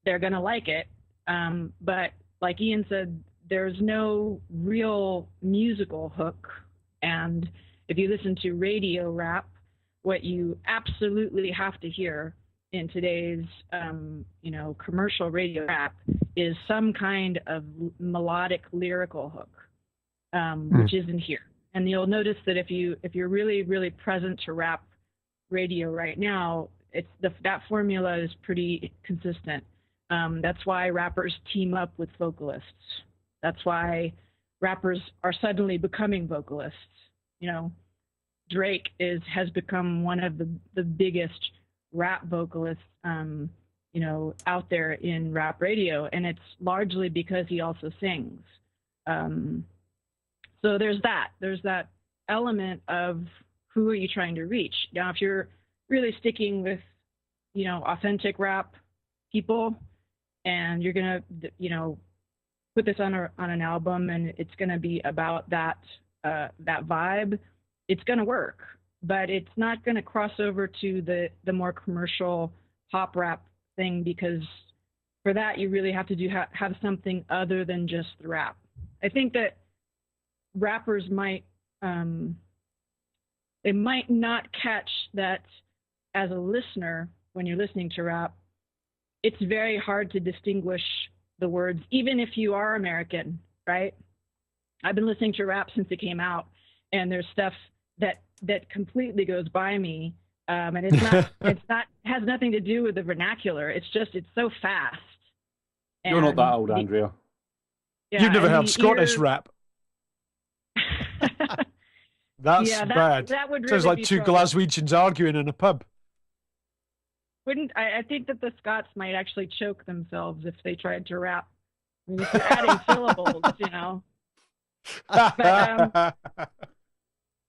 they're going to like it. But like Ian said, there's no real musical hook. And if you listen to radio rap, what you absolutely have to hear in today's, commercial radio rap is some kind of melodic lyrical hook. Which isn't here. And you'll notice that if you're really, really present to rap radio right now, that formula is pretty consistent. That's why rappers team up with vocalists. That's why rappers are suddenly becoming vocalists. Drake has become one of the biggest rap vocalists, out there in rap radio, and it's largely because he also sings. So there's that element of who are you trying to reach. Now, if you're really sticking with, authentic rap people, and you're gonna, put this on an album and it's going to be about that vibe, it's going to work. But it's not going to cross over to the more commercial pop rap thing, because for that you really have to have something other than just the rap. I think that rappers might they might not catch that as a listener. When you're listening to rap, it's very hard to distinguish the words, even if you are American, right? I've been listening to rap since it came out, and there's stuff that completely goes by me, and it's not has nothing to do with the vernacular. It's so fast. You're not that old, Andrea. Yeah, You've never heard Scottish rap. That's bad. That would really sounds like two trouble. Glaswegians arguing in a pub. I think that the Scots might actually choke themselves if they tried to rap. I mean, if you're adding syllables, you know.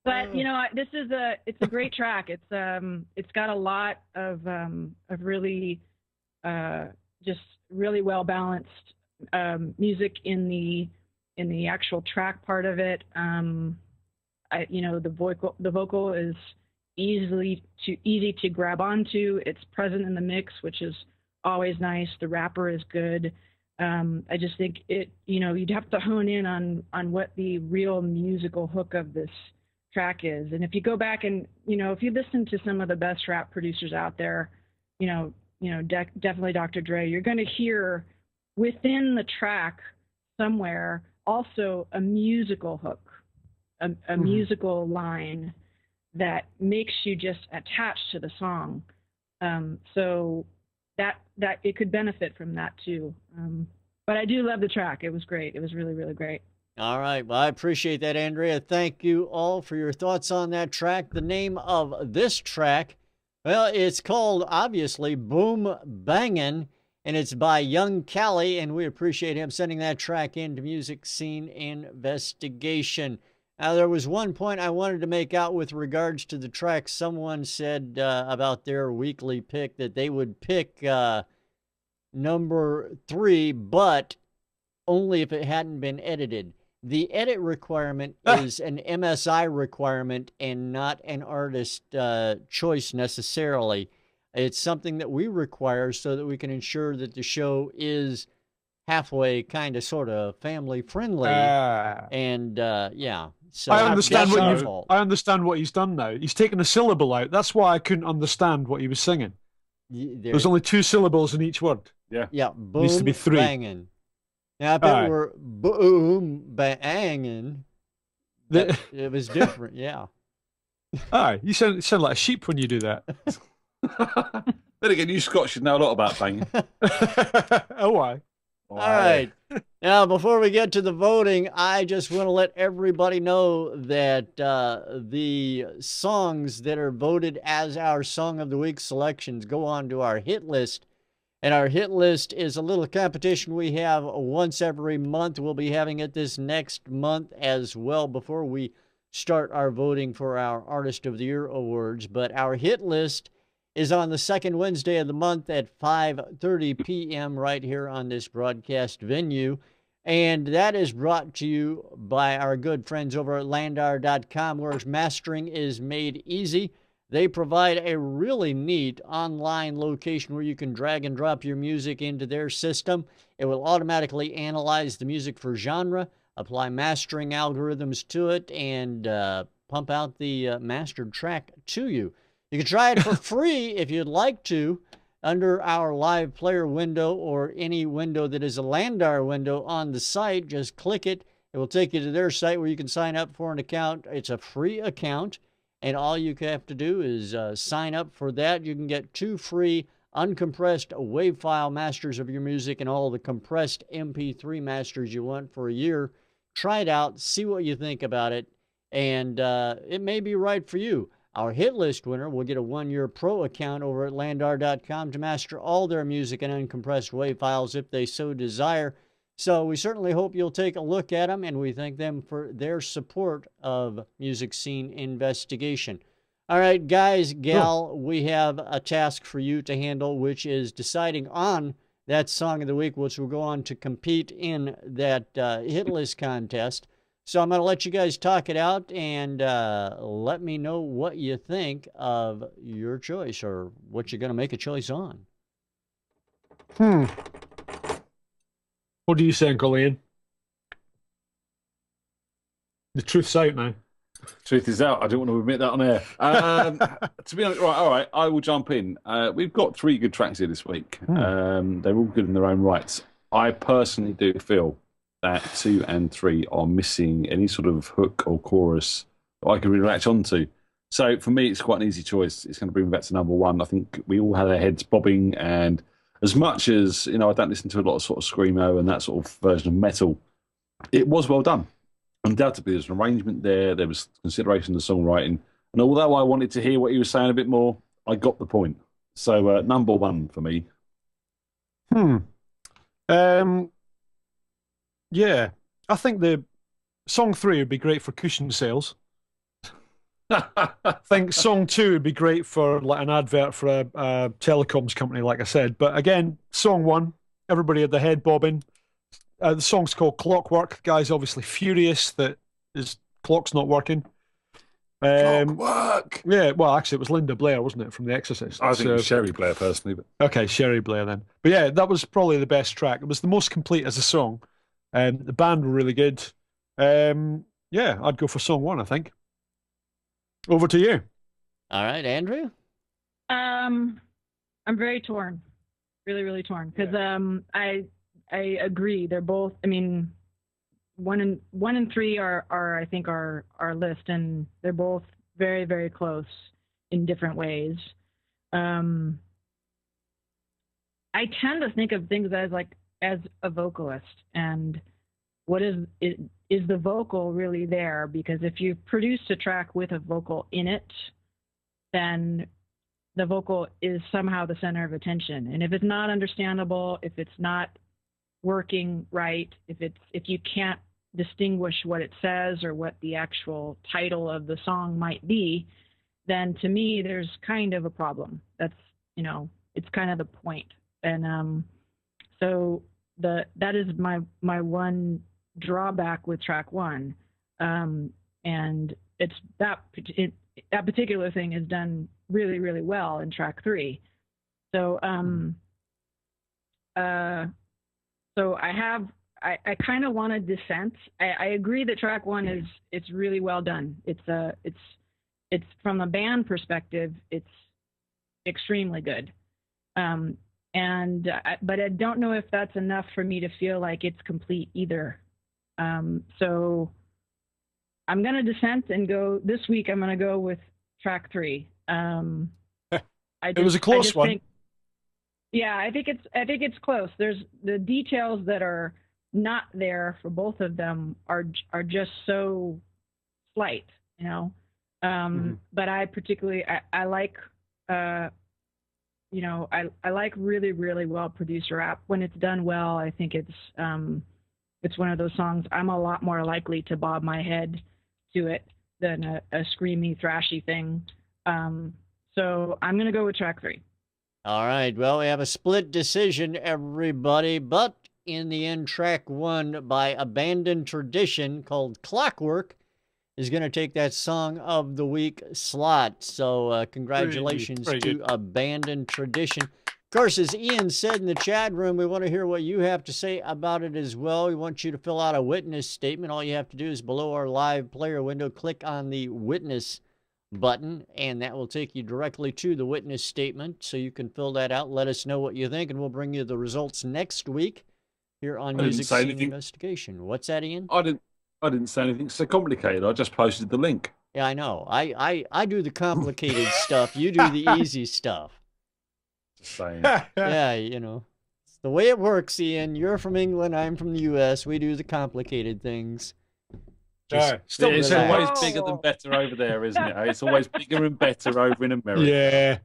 But you know, it's a great track. It's got a lot of really just really well balanced music in the actual track part of it. The vocal is easy to grab onto. It's present in the mix, which is always nice. The rapper is good. I just think you'd have to hone in on what the real musical hook of this track is. And if you go back and, if you listen to some of the best rap producers out there, definitely Dr. Dre, you're going to hear within the track somewhere also a musical hook, a musical line that makes you just attached to the song. So that it could benefit from that too. But I do love the track. It was great. It was really, really great. All right. Well, I appreciate that, Andrea. Thank you all for your thoughts on that track. The name of this track, well, it's called, obviously, Boom Bangin', and it's by Young Cali, and we appreciate him sending that track into Music Scene Investigation. Now, there was one point I wanted to make out with regards to the track. Someone said about their weekly pick that they would pick number 3, but only if it hadn't been edited. The edit requirement is an MSI requirement and not an artist choice necessarily. It's something that we require so that we can ensure that the show is halfway kind of sort of family friendly. And yeah. So I understand what he's done now. He's taken a syllable out. That's why I couldn't understand what he was singing. There's only 2 syllables in each word. Yeah. Boom, it needs to be 3. Bangin'. Now, if it were boom bangin', it was different. Yeah. You sound like a sheep when you do that. Then again, you Scots should know a lot about banging. Oh, why? All right. Now, before we get to the voting, I just want to let everybody know that the songs that are voted as our Song of the Week selections go on to our hit list. And our hit list is a little competition we have once every month. We'll be having it this next month as well before we start our voting for our Artist of the Year awards. But our hit list is on the second Wednesday of the month at 5:30 p.m. right here on this broadcast venue. And that is brought to you by our good friends over at Landar.com, where mastering is made easy. They provide a really neat online location where you can drag and drop your music into their system. It will automatically analyze the music for genre, apply mastering algorithms to it, and pump out the mastered track to you. You can try it for free if you'd like to under our live player window or any window that is a Landar window on the site. Just click it. It will take you to their site where you can sign up for an account. It's a free account. And all you have to do is sign up for that. You can get 2 free uncompressed WAV file masters of your music and all the compressed MP3 masters you want for a year. Try it out. See what you think about it. And it may be right for you. Our hit list winner will get a 1-year pro account over at Landar.com to master all their music and uncompressed WAV files if they so desire. So we certainly hope you'll take a look at them, and we thank them for their support of Music Scene Investigation. All right, guys, gal, we have a task for you to handle, which is deciding on that song of the week, which will go on to compete in that hit list contest. So I'm going to let you guys talk it out and let me know what you think of your choice or what you're going to make a choice on. What do you think, Ian? The truth's out now. Truth is out. I don't want to admit that on air. To be honest, right, all right, I will jump in. We've got 3 good tracks here this week. They're all good in their own rights. I personally do feel that 2 and 3 are missing any sort of hook or chorus that I can really latch onto. So for me, it's quite an easy choice. It's going to bring me back to number 1. I think we all had our heads bobbing, and as much as, I don't listen to a lot of sort of screamo and that sort of version of metal, it was well done. Undoubtedly, there's an arrangement there. There was consideration of the songwriting. And although I wanted to hear what he was saying a bit more, I got the point. So number 1 for me. Yeah, I think the song 3 would be great for cushion sales. I think song 2 would be great for like an advert for a telecoms company, like I said. But again, song 1, everybody had the head bobbing. The song's called Clockwork. The guy's obviously furious that his clock's not working. Clockwork! Yeah, well, actually, it was Linda Blair, wasn't it, from The Exorcist? I think it was Sherry Blair, personally. But... Okay, Sherry Blair then. But yeah, that was probably the best track. It was the most complete as a song. The band were really good. Yeah, I'd go for song 1, I think. Over to you. All right, Andrew? I'm very torn. Really, really torn. Because I agree. They're both, I mean, 1 and 3 are I think our list, and they're both very, very close in different ways. I tend to think of things as a vocalist, and what is the vocal really there? Because if you've produced a track with a vocal in it, then the vocal is somehow the center of attention. And if it's not understandable, if it's not working right, if you can't distinguish what it says or what the actual title of the song might be, then to me there's kind of a problem. That's, it's kind of the point. And so that is my one drawback with track 1, and it's that particular thing is done really, really well in track 3. So so I kind of want to dissent. I agree that track 1 it's really well done. It's from a band perspective, it's extremely good. But I don't know if that's enough for me to feel like it's complete either. So I'm going to dissent and go this week. I'm going to go with track 3. It was a close one. Yeah, I think it's close. There's the details that are not there for both of them are just so slight, But I particularly I like I like really, really well produced rap. When it's done well, I think it's one of those songs I'm a lot more likely to bob my head to it than a screamy, thrashy thing. So I'm going to go with track 3. All right. Well, we have a split decision, everybody. But in the end, track 1 by Abandoned Tradition called Clockwork is going to take that Song of the Week slot. So congratulations to Abandoned Tradition. Of course, as Ian said in the chat room, we want to hear what you have to say about it as well. We want you to fill out a witness statement. All you have to do is below our live player window, click on the witness button, and that will take you directly to the witness statement. So you can fill that out, let us know what you think, and we'll bring you the results next week here on Music Scene Investigation. What's that, Ian? I didn't say anything so complicated. I just posted the link. Yeah, I know. I do the complicated stuff. You do the easy stuff. Just saying. Yeah, it's the way it works, Ian. You're from England. I'm from the U.S. We do the complicated things. It's always bigger than better over there, isn't it? It's always bigger and better over in America. Yeah.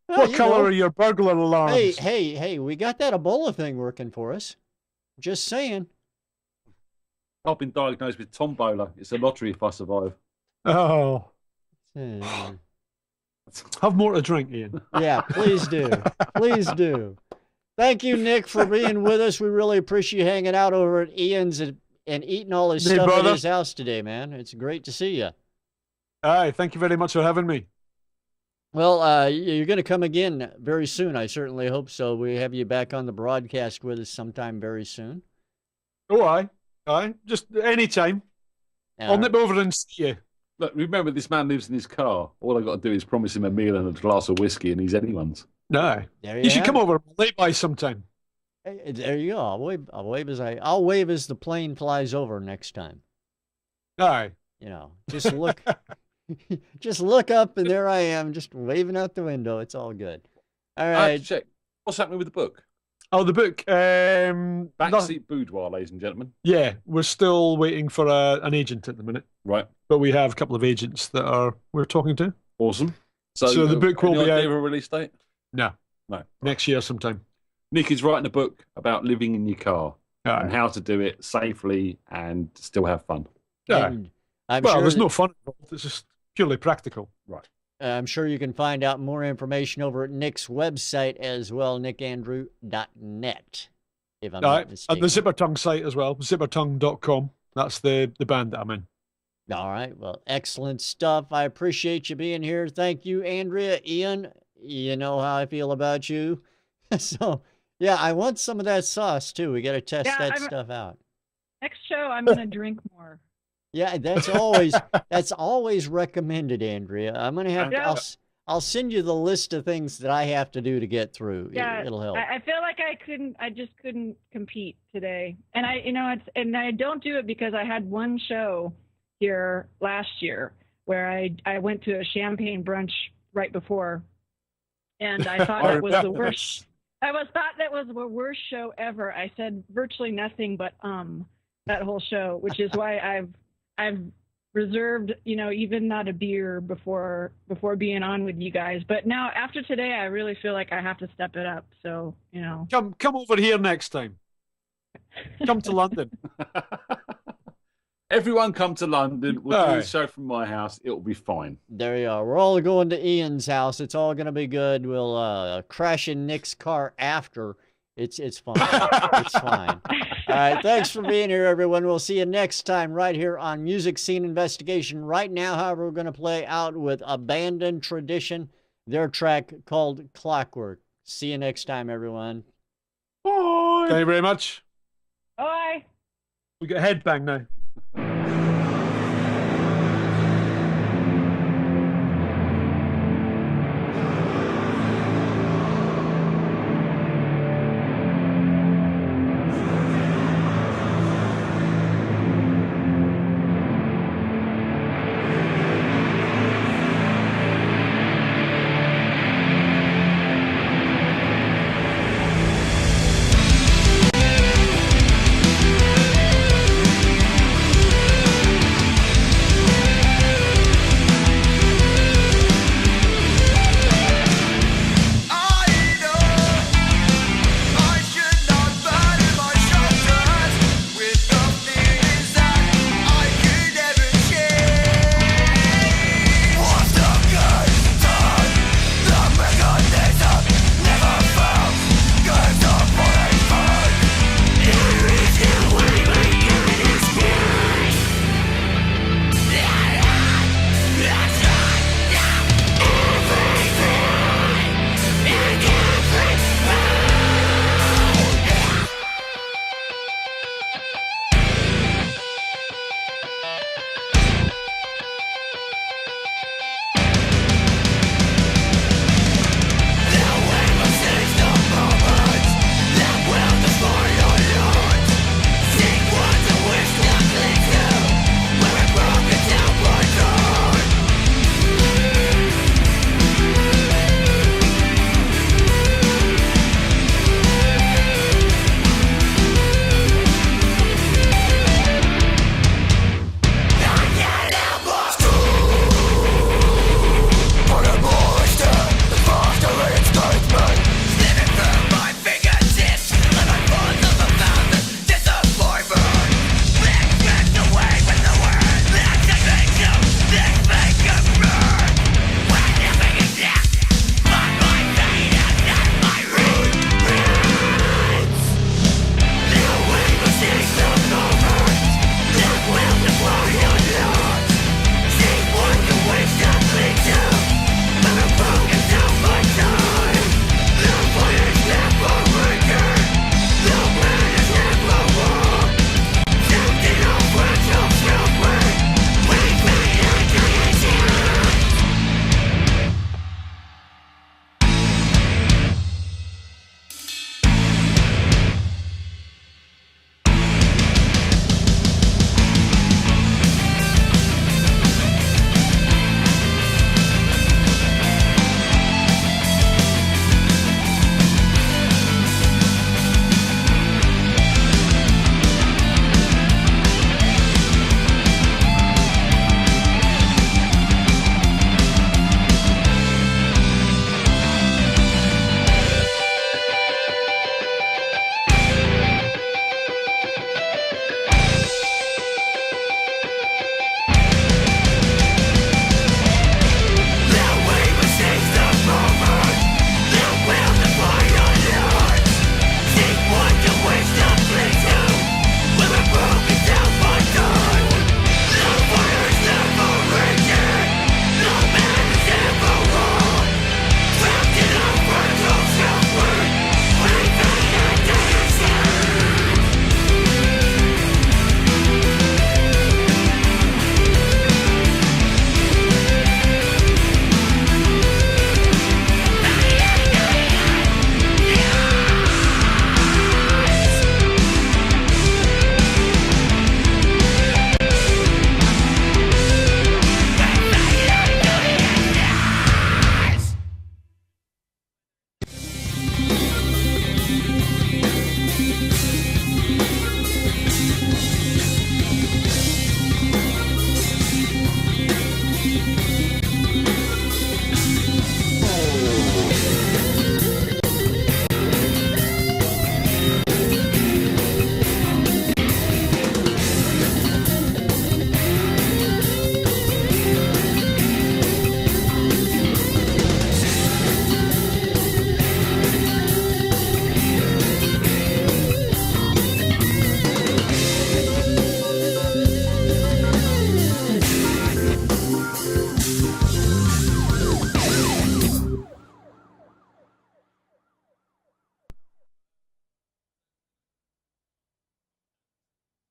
Well, what color are your burglar alarms? Hey, we got that Ebola thing working for us. Just saying. I've been diagnosed with tombola. It's a lottery if I survive. Oh. Have more to drink, Ian. Yeah, please do. Please do. Thank you, Nick, for being with us. We really appreciate you hanging out over at Ian's and eating all his stuff at his house today, man. It's great to see you. Aye, thank you very much for having me. Well, you're going to come again very soon. I certainly hope so. We have you back on the broadcast with us sometime very soon. Oh, aye. Just any time. I'll nip over and see you. Look, remember, this man lives in his car. All I got to do is promise him a meal and a glass of whiskey, and he's anyone's. No, you should come over. Lay by sometime. Hey, there you go. I'll wave as the plane flies over next time. Aye. You know, just look, just look up, and there I am, just waving out the window. It's all good. All right. I have to check. What's happening with the book? Oh, the book. Backseat Boudoir, ladies and gentlemen. Yeah, we're still waiting for an agent at the minute. Right. But we have a couple of agents that we're talking to. Awesome. So the book will be out. Have a release date? No. Next year sometime. Nick is writing a book about living in your car and how to do it safely and still have fun. Yeah. There's no fun involved. It's just purely practical. Right. I'm sure you can find out more information over at Nick's website as well, nickandrew.net, if I'm not mistaken. At the Zippertongue site as well, zippertongue.com. That's the band that I'm in. All right. Well, excellent stuff. I appreciate you being here. Thank you, Andrea. Ian, you know how I feel about you. So, yeah, I want some of that sauce, too. We got to test stuff out. Next show, I'm going to drink more. Yeah, that's always recommended, Andrea. I'm going to have to, I'll send you the list of things that I have to do to get through. Yeah, it'll help. I feel like I just couldn't compete today. And I don't do it because I had one show here last year where I went to a champagne brunch right before, and I thought that was the worst. Thought that was the worst show ever. I said virtually nothing but that whole show, which is why I've reserved, even not a beer before being on with you guys. But now after today, I really feel like I have to step it up. So, Come over here next time. Come to London. Everyone come to London. We'll do the show from my house. It'll be fine. There you are. We're all going to Ian's house. It's all going to be good. We'll crash in Nick's car after. It's fine. It's fine. All right. Thanks for being here, everyone. We'll see you next time right here on Music Scene Investigation. Right now, however, we're going to play out with Abandoned Tradition, their track called Clockwork. See you next time, everyone. Bye. Thank you very much. Bye. We got a headbang now.